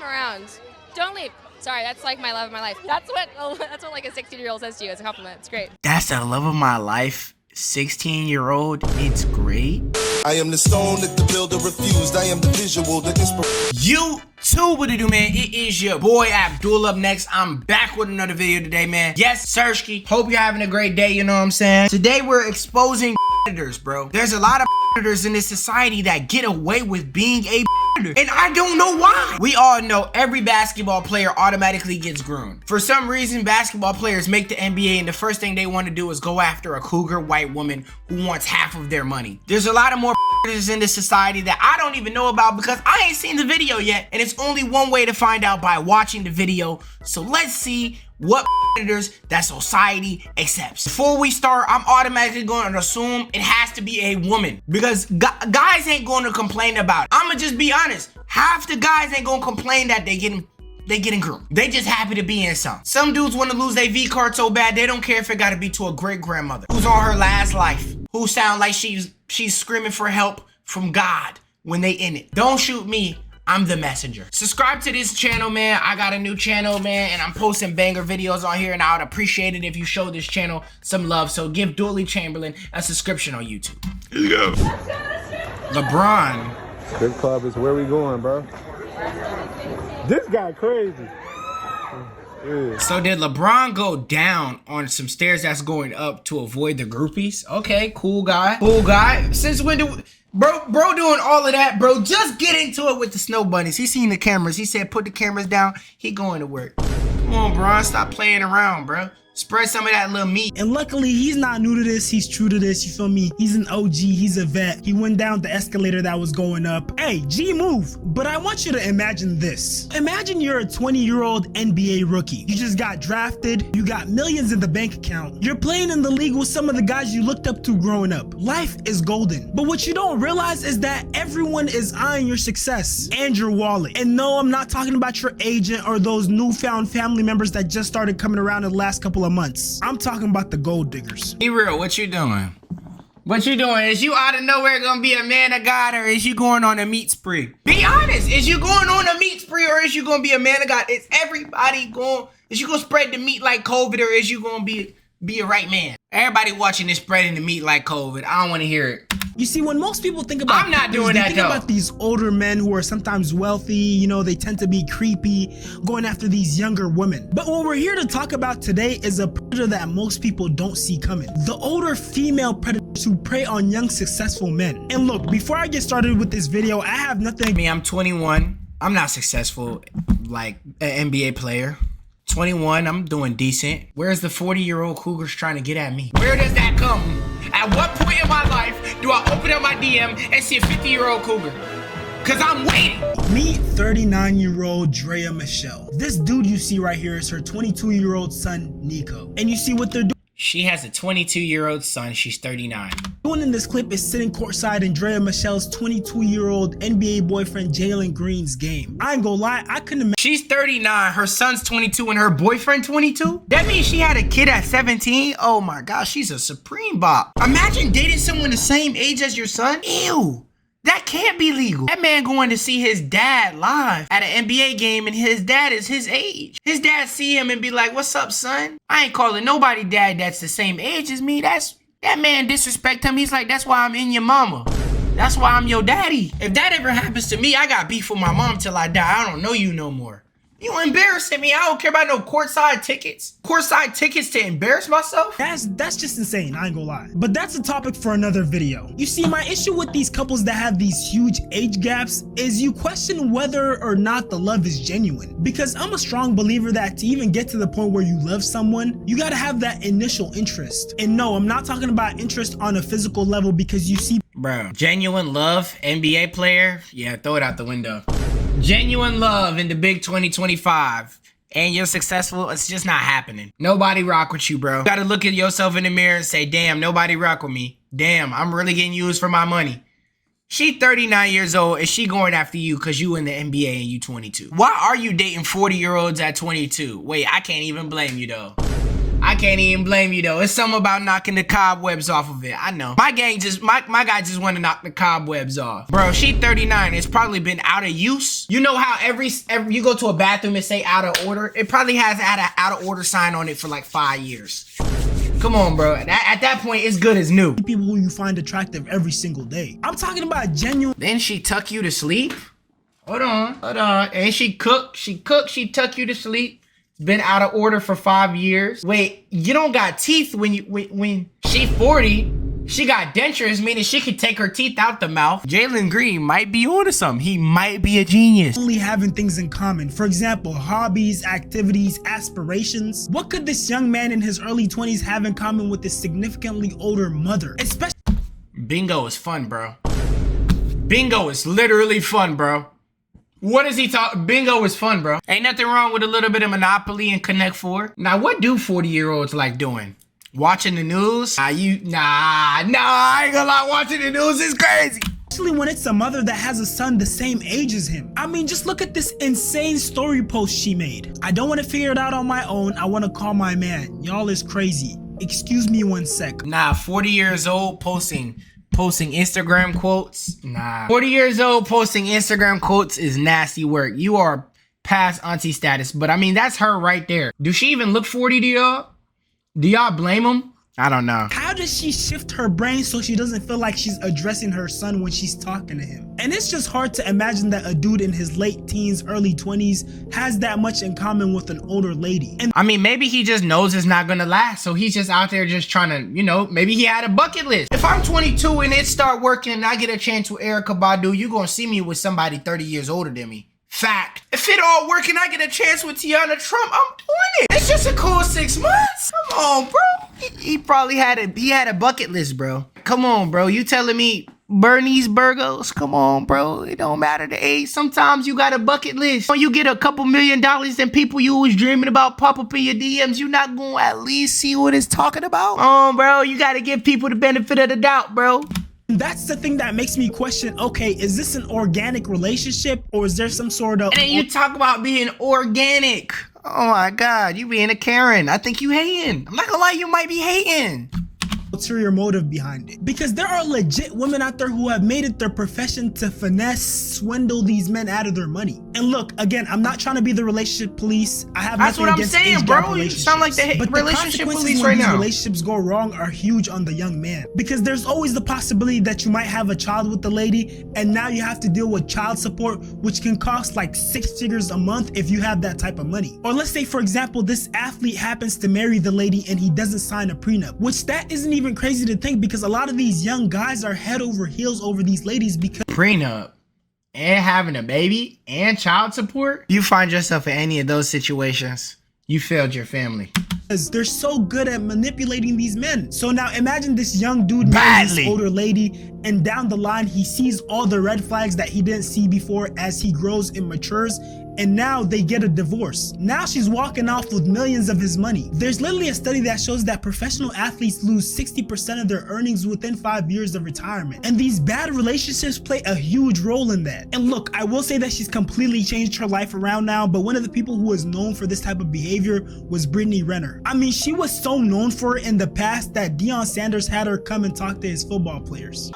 Come around. Don't leave. Sorry, that's like my love of my life. That's what like a 16-year-old says to you. It's a compliment. It's great. That's the love of my life. 16-year-old. It's great. I am the stone that the builder refused. I am the visual, the inspiration. You too, what it do, man? It is your boy Abdul up next. I'm back with another video today, man. Yes, Sirski. Hope you're having a great day, you know what I'm saying? Today we're exposing predators, bro. There's a lot of predators in this society that get away with being a predator, and I don't know why. We all know every basketball player automatically gets groomed. For some reason, basketball players make the NBA and the first thing they want to do is go after a cougar white woman who wants half of their money. There's a lot of more predators in this society that I don't even know about because I ain't seen the video yet, and it's only one way to find out, by watching the video. So let's see what predators that society accepts. Before we start, I'm automatically going to assume it has to be a woman because guys ain't going to complain about it. I'ma just be honest. Half the guys ain't gonna complain that they getting groomed. They just happy to be in some. Some dudes want to lose their V card so bad they don't care if it got to be to a great grandmother who's on her last life, who sound like she's screaming for help from God when they in it. Don't shoot me. I'm the messenger. Subscribe to this channel, man. I got a new channel, man, and I'm posting banger videos on here, and I would appreciate it if you show this channel some love. So give Dooley Chamberlain a subscription on YouTube. Yeah. LeBron. Strip club is where we going, bro. This guy crazy. Yeah. So did LeBron go down on some stairs that's going up to avoid the groupies? Okay, cool guy. Cool guy. Since when do... Bro doing all of that, bro. Just get into it with the snow bunnies. He seen the cameras. He said put the cameras down. He going to work. Come on, bro. Stop playing around, bro. Spread some of that little meat. And luckily, he's not new to this. He's true to this. You feel me? He's an OG. He's a vet. He went down the escalator that was going up. Hey, G move. But I want you to imagine this. Imagine you're a 20-year-old NBA rookie. You just got drafted. You got millions in the bank account. You're playing in the league with some of the guys you looked up to growing up. Life is golden. But what you don't realize is that everyone is eyeing your success and your wallet. And no, I'm not talking about your agent or those newfound family members that just started coming around in the last couple of months. I'm talking about the gold diggers. Be real, what you doing? What you doing? Is you out of nowhere gonna be a man of God, or is you going on a meat spree? Be honest, is you going on a meat spree, or is you gonna be a man of God? Is everybody going, is you gonna spread the meat like COVID, or is you gonna be a right man? Everybody watching this spreading the meat like COVID. I don't wanna hear it. You see, when most people think about I'm not doing that, think about these older men who are sometimes wealthy, you know, they tend to be creepy, going after these younger women. But what we're here to talk about today is a predator that most people don't see coming. The older female predators who prey on young, successful men. And look, before I get started with this video, I have nothing. I'm 21. I'm not successful like an NBA player. 21, I'm doing decent. Where's the 40-year-old cougars trying to get at me? Where does that come? At what point in my life do I open up my DM and see a 50-year-old cougar? Cause I'm waiting. Meet 39-year-old Drea Michelle. This dude you see right here is her 22-year-old son, Nico. And you see what they're doing. She has a 22-year-old son. She's 39. Doing in this clip is sitting courtside in Drea Michelle's 22-year-old NBA boyfriend Jaylen Green's game. I ain't gonna lie, I couldn't imagine. She's 39, her son's 22, and her boyfriend 22? That means she had a kid at 17? Oh my gosh, she's a supreme bop. Imagine dating someone the same age as your son? Ew. That can't be legal. That man going to see his dad live at an NBA game, and his dad is his age. His dad see him and be like, what's up, son? I ain't calling nobody dad that's the same age as me. That man disrespect him. He's like, that's why I'm in your mama. That's why I'm your daddy. If that ever happens to me, I got beef with my mom till I die. I don't know you no more. You embarrassing me. I don't care about no courtside tickets. Courtside tickets to embarrass myself? That's just insane, I ain't gonna lie. But that's a topic for another video. You see, my issue with these couples that have these huge age gaps is you question whether or not the love is genuine. Because I'm a strong believer that to even get to the point where you love someone, you gotta have that initial interest. And no, I'm not talking about interest on a physical level, because you see, bro, genuine love, NBA player? Yeah, throw it out the window. Genuine love in the big 2025 and you're successful, it's just not happening. Nobody rock with you, bro. You gotta look at yourself in the mirror and say, damn, nobody rock with me. Damn, I'm really getting used for my money. She 39 years old and she going after you because you in the NBA and you 22. Why are you dating 40-year-olds at 22? Wait, I can't even blame you though. I can't even blame you though. It's something about knocking the cobwebs off of it. I know. My guy just want to knock the cobwebs off. Bro, she 39. It's probably been out of use. You know how every you go to a bathroom and say out of order? It probably has had an out of order sign on it for like 5 years. Come on, bro. At that point, it's good as new. People who you find attractive every single day. I'm talking about genuine. Then she tuck you to sleep? Hold on. And she tuck you to sleep. It's been out of order for 5 years. Wait, you don't got teeth when she 40. She got dentures, meaning she could take her teeth out the mouth. Jaylen Green might be onto something. He might be a genius. Only having things in common. For example, hobbies, activities, aspirations. What could this young man in his early 20s have in common with his significantly older mother? Especially. Bingo is fun, bro. Bingo is literally fun, bro. What is he talking? Bingo is fun, bro. Ain't nothing wrong with a little bit of Monopoly and Connect 4. Now, what do 40-year-olds like doing? Watching the news? Nah, I ain't gonna lie, watching the news is crazy. Especially when it's a mother that has a son the same age as him. I mean, just look at this insane story post she made. I don't want to figure it out on my own. I want to call my man. Y'all is crazy. Excuse me 1 sec. Nah, 40 years old posting Instagram quotes? Nah. 40 years old posting Instagram quotes is nasty work. You are past auntie status, but I mean, that's her right there. Do she even look 40 to y'all? Do y'all blame him? I don't know. How does she shift her brain so she doesn't feel like she's addressing her son when she's talking to him? And it's just hard to imagine that a dude in his late teens, early 20s has that much in common with an older lady. And I mean, maybe he just knows it's not gonna last, so he's just out there just trying to, you know, maybe he had a bucket list. If I'm 22 and it start working and I get a chance with Erykah Badu, you gonna see me with somebody 30 years older than me. Fact. If it all work and I get a chance with Tiana Trump, I'm doing it. It's just a cool 6 months. Come on, bro. He probably had a bucket list, bro. Come on, bro. You telling me Bernie's Burgos? Come on, bro. It don't matter the age. Sometimes you got a bucket list. When you get a couple $1 million and people you was dreaming about pop up in your DMs, you not gonna at least see what it's talking about? Bro, you gotta give people the benefit of the doubt, bro. that's the thing that makes me question, okay, is this an organic relationship or is there some sort of... And then you talk about being organic. Oh my God, you being a Karen. I think you hating. I'm not gonna lie, you might be hating. ulterior motive behind it, because there are legit women out there who have made it their profession to finesse, swindle these men out of their money. And look, again, I'm not trying to be the relationship police. I have That's nothing what I'm against saying, age bro. gap You sound like the relationship police right now. Relationships go wrong are huge on the young man, because there's always the possibility that you might have a child with the lady, and now you have to deal with child support, which can cost like 6 figures a month if you have that type of money. Or let's say, for example, this athlete happens to marry the lady and he doesn't sign a prenup, which that isn't even crazy to think, because a lot of these young guys are head over heels over these ladies because prenup and having a baby and child support. You find yourself in any of those situations, you failed your family. They're so good at manipulating these men. So now imagine this young dude marries this older lady, and down the line he sees all the red flags that he didn't see before as he grows and matures, and now they get a divorce. Now she's walking off with millions of his money. There's literally a study that shows that professional athletes lose 60% of their earnings within 5 years of retirement. And these bad relationships play a huge role in that. And look, I will say that she's completely changed her life around now, but one of the people who was known for this type of behavior was Britney Renner. I mean, she was so known for it in the past that Deion Sanders had her come and talk to his football players.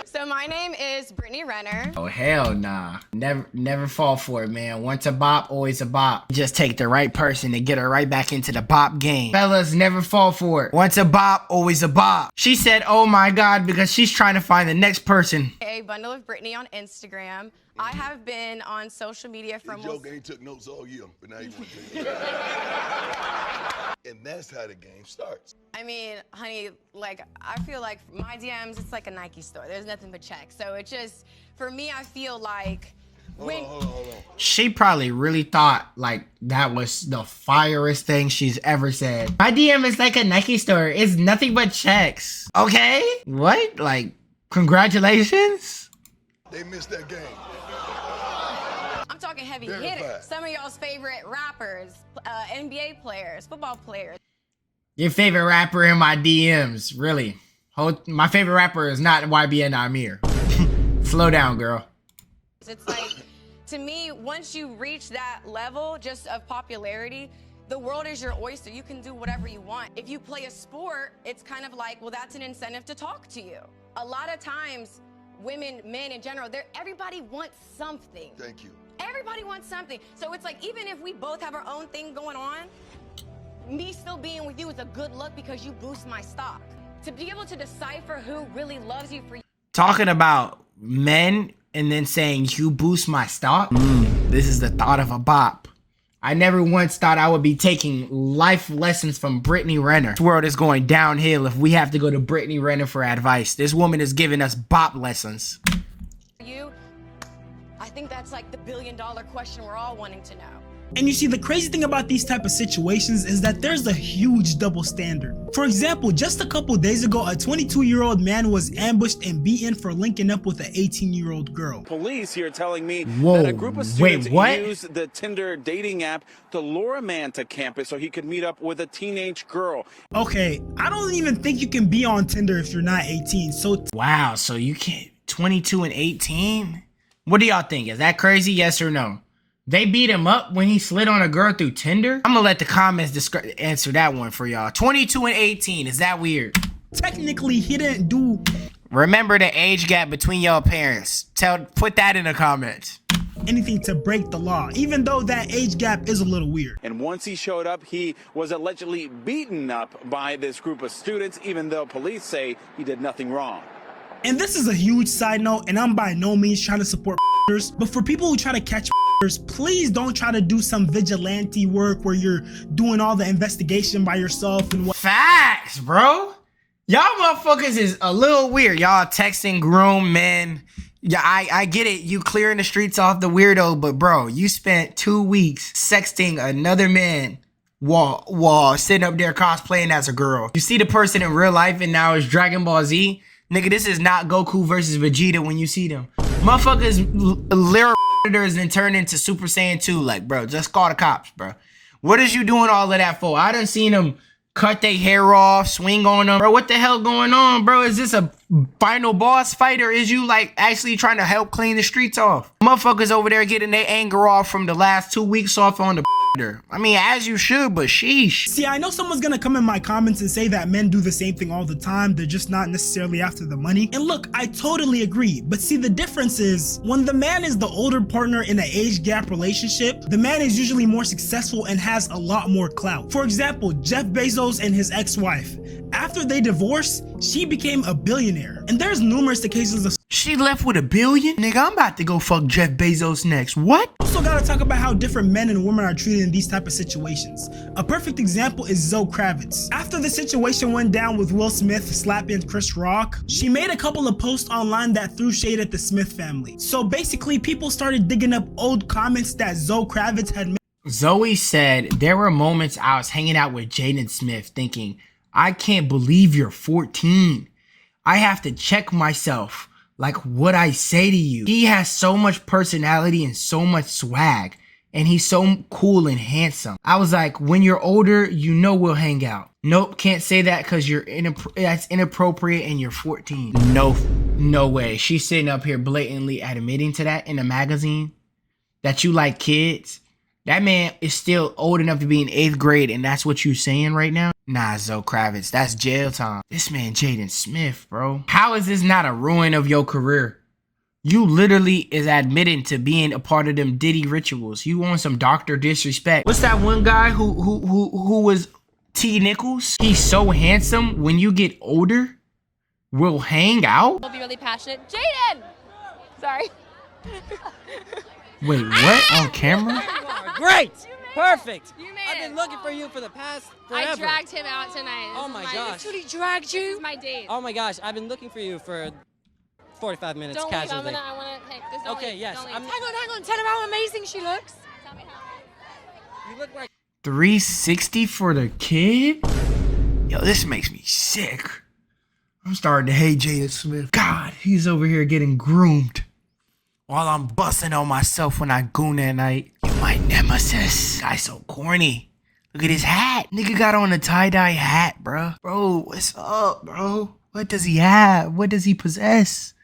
So my name is Britney Renner. Oh hell nah. Never fall for it, man. Once a bop, always a bop. Just take the right person and get her right back into the bop game. Fellas, never fall for it. Once a bop, always a bop. She said, oh my God, because she's trying to find the next person. A bundle of Britney on Instagram. I have been on social media for almost... He took notes all year, but now he wants to. And that's how the game starts. I mean, honey, like, I feel like my DMs, it's like a Nike store. There's nothing but checks. So it just, for me, I feel like Hold on. She probably really thought like that was the firest thing she's ever said. My DM is like a Nike store. It's nothing but checks. Okay? What? Like, congratulations? They missed that game. I'm talking heavy hitters. Some of y'all's favorite rappers, NBA players, football players. Your favorite rapper in my DMs, really? My favorite rapper is not YBN Amir. Slow down, girl. It's like, To me, once you reach that level just of popularity, the world is your oyster. You can do whatever you want. If you play a sport, it's kind of like, well, that's an incentive to talk to you. A lot of times, women, men in general, everybody wants something. Thank you. Everybody wants something. So it's like, even if we both have our own thing going on, me still being with you is a good look because you boost my stock. To be able to decipher who really loves you for you. Talking about men and then saying you boost my stock. This is the thought of a bop. I never once thought I would be taking life lessons from Britney Renner. This world is going downhill if we have to go to Britney Renner for advice. This woman is giving us bop lessons. I think that's like the billion-dollar question we're all wanting to know. And you see, the crazy thing about these type of situations is that there's a huge double standard. For example, just a couple days ago, a 22-year-old man was ambushed and beaten for linking up with an 18-year-old girl. Police here telling me Whoa, that a group of students what? used the Tinder dating app to lure a man to campus so he could meet up with a teenage girl. Okay, I don't even think you can be on Tinder if you're not 18, so Wow, so you can't, 22 and 18? What do y'all think? Is that crazy? Yes or no? They beat him up when he slid on a girl through Tinder? I'm gonna let the comments answer that one for y'all. 22 and 18, is that weird? technically he didn't do Remember the age gap between your parents. Put that in the comments. anything to break the law, even though that age gap is a little weird. And once he showed up, he was allegedly beaten up by this group of students, even though police say he did nothing wrong. And this is a huge side note, and I'm by no means trying to support but for people who try to catch please don't try to do some vigilante work where you're doing all the investigation by yourself and what. Facts, bro. Y'all motherfuckers is a little weird. Y'all texting grown men. Yeah, I get it. You clearing the streets off the weirdo, but bro, you spent 2 weeks sexting another man while sitting up there cosplaying as a girl. You see the person in real life and now it's Dragon Ball Z. Nigga, this is not Goku versus Vegeta when you see them. Motherfuckers lyrical predators and turn into Super Saiyan 2. Like, bro, just call the cops, bro. What is you doing all of that for? I done seen them cut their hair off, swing on them. Bro, what the hell going on, bro? Is this a final boss fight or is you like actually trying to help clean the streets off? Motherfuckers over there getting their anger off from the last 2 weeks off on the I mean, as you should, but sheesh. See, I know someone's gonna come in my comments and say that men do the same thing all the time. They're just not necessarily after the money. And look, I totally agree. But see, the difference is when the man is the older partner in an age gap relationship, the man is usually more successful and has a lot more clout. For example, Jeff Bezos and his ex-wife. After they divorced, she became a billionaire. And there's numerous cases of she left with $1 billion? Nigga, I'm about to go fuck Jeff Bezos next. What? Also gotta talk about how different men and women are treated in these type of situations. A perfect example is Zoe Kravitz. After the situation went down with Will Smith slapping Chris Rock, she made a couple of posts online that threw shade at the Smith family. So basically, people started digging up old comments that Zoe Kravitz had made. Zoe said, there were moments I was hanging out with Jaden Smith thinking, I can't believe you're 14. I have to check myself. Like what I say to you. He has so much personality and so much swag. And he's so cool and handsome. I was like, when you're older, you know we'll hang out. Nope, can't say that because that's inappropriate and you're 14. No way. She's sitting up here blatantly admitting to that in a magazine. That you like kids. That man is still old enough to be in 8th grade and that's what you're saying right now? Nah, Zoe Kravitz, that's jail time. This man Jaden Smith, bro. How is this not a ruin of your career? You literally is admitting to being a part of them Diddy rituals. You want some Dr. Disrespect. What's that one guy who was T. Nichols? He's so handsome when you get older, we'll hang out? We'll be really passionate. Jaden! Sorry. Wait, what? On camera? Great! Perfect! You made I've been it. looking for you for the past forever. I dragged him out tonight. Oh my gosh. He dragged you? This is my date. Oh my gosh, I've been looking for you for 45 minutes Don't leave. casually. I wanna, hey, just don't Okay, leave. yes. Don't leave. I'm- Hang on. Tell him how amazing she looks. Tell me how. You look like 360 for the kid? Yo, this makes me sick. I'm starting to hate Jaden Smith. God, he's over here getting groomed. While I'm busting on myself when I goon at night. You my nemesis. Guy's so corny. Look at his hat. Nigga got on a tie-dye hat, bro. Bro, what's up, bro? What does he have? What does he possess?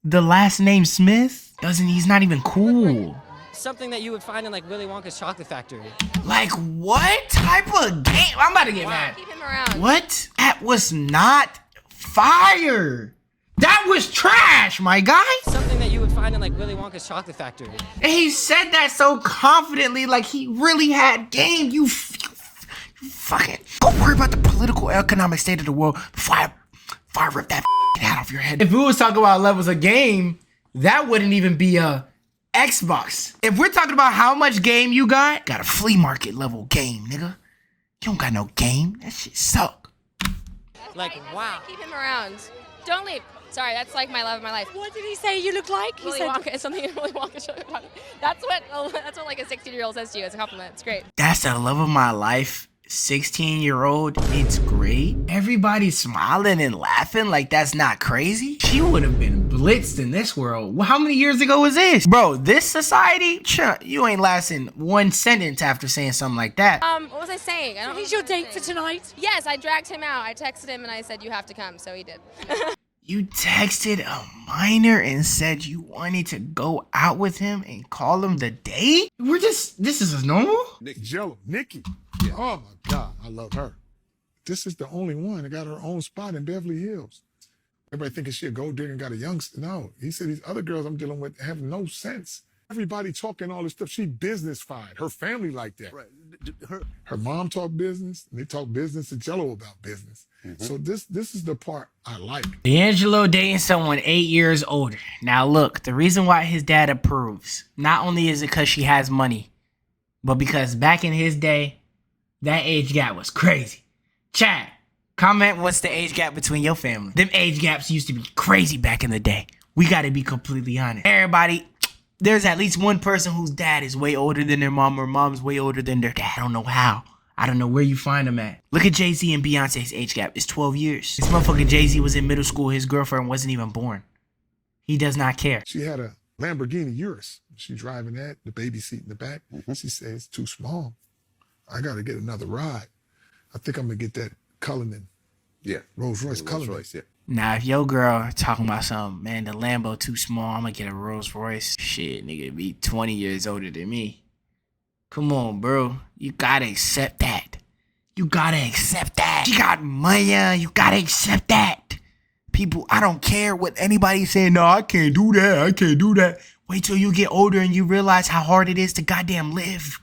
The last name Smith? He's not even cool. something that you would find in like Willy Wonka's chocolate factory. Like what type of game? I'm about to get mad. Keep him around. What? That was not fire. That was trash, my guy. Something that you would find in like Willy Wonka's chocolate factory. And he said that so confidently, like he really had game. You fucking go worry about the political, economic state of the world before I rip that hat off your head. If we was talking about levels of game, that wouldn't even be a Xbox. If we're talking about how much game you got a flea market level game, nigga. You don't got no game. That shit suck. Like, wow. Keep him around. Don't leave. Sorry, that's like my love of my life. What did he say you look like? Willy Wonka is something in Willy Wonka. That's what like a 16-year-old says to you as a compliment. It's great. That's the love of my life. 16-year-old, it's great. Everybody's smiling and laughing like that's not crazy. She would have been blitzed in this world. Well, how many years ago was this? Bro, this society, you ain't lasting one sentence after saying something like that. What was I saying? I don't know He's your date for tonight? Yes, I dragged him out. I texted him and I said, you have to come, so he did. You texted a minor and said you wanted to go out with him and call him the date? This is normal? Nikki. Yeah. Oh my God, I love her. This is the only one that got her own spot in Beverly Hills. Everybody thinking she a gold digger and got a youngster. No, he said these other girls I'm dealing with have no sense. Everybody talking all this stuff. She business-fied. Her family like that. Right. Her mom talk business, and they talk business to Jello about business. Mm-hmm. So this is the part I like. D'Angelo dating someone 8 years older. Now look, the reason why his dad approves, not only is it because she has money, but because back in his day, that age gap was crazy. Chat, comment what's the age gap between your family. Them age gaps used to be crazy back in the day. We gotta be completely honest. Everybody, there's at least one person whose dad is way older than their mom or mom's way older than their dad. I don't know how. I don't know where you find them at. Look at Jay-Z and Beyonce's age gap. It's 12 years. This motherfucker Jay-Z was in middle school. His girlfriend wasn't even born. He does not care. She had a Lamborghini Urus. She's driving that, the baby seat in the back. Mm-hmm. She says, it's too small. I got to get another ride. I think I'm going to get that Cullinan. Yeah. Rolls Royce Cullinan. Yeah. Now, if your girl talking about something, man, the Lambo too small, I'm going to get a Rolls Royce. Shit, nigga, be 20 years older than me. Come on, bro. You got to accept that. You got to accept that. She got money. You got to accept that. People, I don't care what anybody's saying. No, I can't do that. I can't do that. Wait till you get older and you realize how hard it is to goddamn live.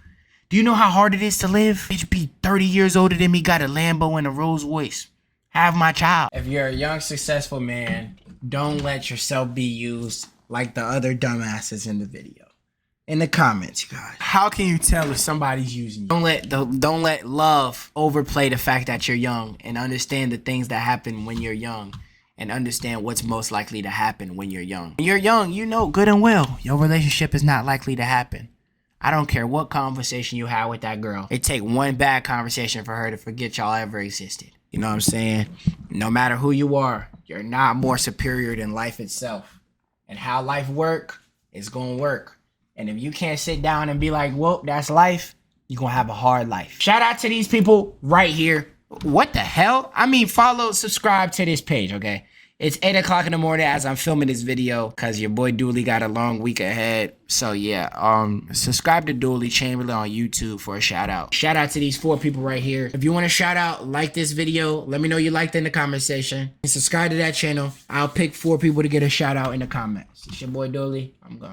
Do you know how hard it is to live? Bitch be 30 years older than me, got a Lambo and a Rolls Royce. Have my child. If you're a young, successful man, don't let yourself be used like the other dumbasses in the video. In the comments, you guys. How can you tell if somebody's using you? Don't let love overplay the fact that you're young, and understand the things that happen when you're young, and understand what's most likely to happen when you're young. When you're young, you know good and well your relationship is not likely to happen. I don't care what conversation you had with that girl. It take one bad conversation for her to forget y'all ever existed. You know what I'm saying? No matter who you are, you're not more superior than life itself. And how life work is gonna work. And if you can't sit down and be like, whoa, that's life, you're gonna have a hard life. Shout out to these people right here. What the hell? I mean, follow, subscribe to this page, okay? It's 8 o'clock in the morning as I'm filming this video because your boy Dooley got a long week ahead. So yeah, subscribe to Dooley Chamberlain on YouTube for a shout out. Shout out to these 4 people right here. If you want a shout out, like this video. Let me know you liked it in the comment section. And subscribe to that channel. I'll pick 4 people to get a shout out in the comments. It's your boy Dooley. I'm gone.